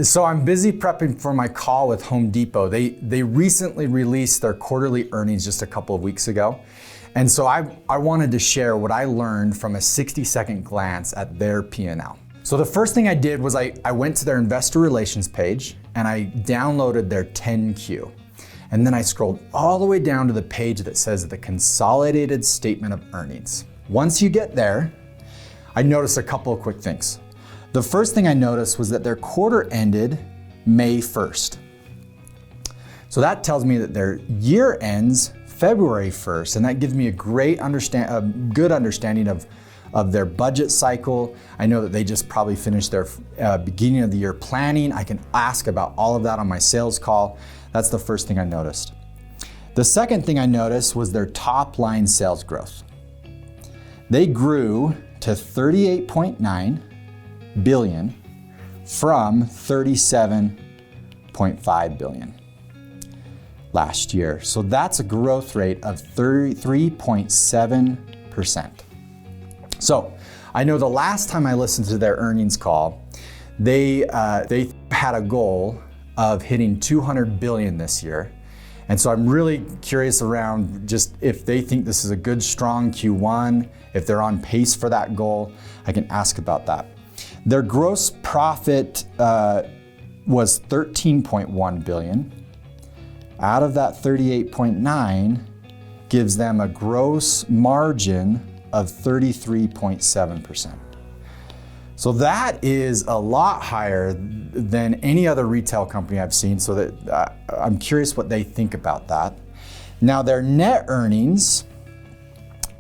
So I'm busy prepping for my call with Home Depot. They recently released their quarterly earnings just a couple of weeks ago. And so I wanted to share what I learned from a 60-second glance at their P&L. So the first thing I did was I went to their investor relations page and I downloaded their 10Q. And then I scrolled all the way down to the page that says the consolidated statement of earnings. Once you get there, I noticed a couple of quick things. The first thing I noticed was that their quarter ended May 1st. So that tells me that their year ends February 1st, and that gives me a good understanding of their budget cycle. I know that they just probably finished their beginning of the year planning. I can ask about all of that on my sales call. That's the first thing I noticed. The second thing I noticed was their top line sales growth. They grew to 38.9 billion from 37.5 billion last year. So that's a growth rate of 33.7%. So I know the last time I listened to their earnings call, they had a goal of hitting 200 billion this year. And so I'm really curious around just if they think this is a good, strong Q1, if they're on pace for that goal. I can ask about that. Their gross profit was 13.1 billion. Out of that 38.9 gives them a gross margin of 33.7%. So that is a lot higher than any other retail company I've seen, so that I'm curious what they think about that. Now their net earnings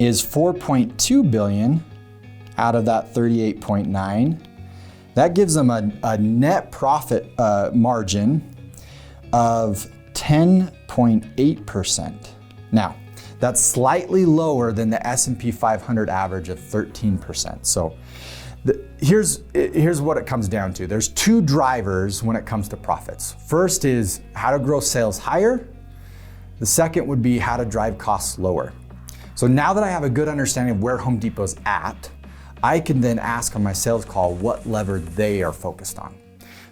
is 4.2 billion out of that 38.9. That gives them a net profit margin of 10.8%. Now, that's slightly lower than the S&P 500 average of 13%. So here's what it comes down to. There's two drivers when it comes to profits. First is how to grow sales higher. The second would be how to drive costs lower. So now that I have a good understanding of where Home Depot's at, I can then ask on my sales call what lever they are focused on.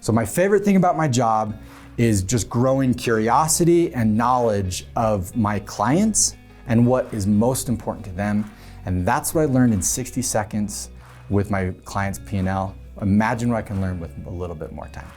So my favorite thing about my job is just growing curiosity and knowledge of my clients and what is most important to them. And that's what I learned in 60 seconds with my client's P&L. Imagine what I can learn with a little bit more time.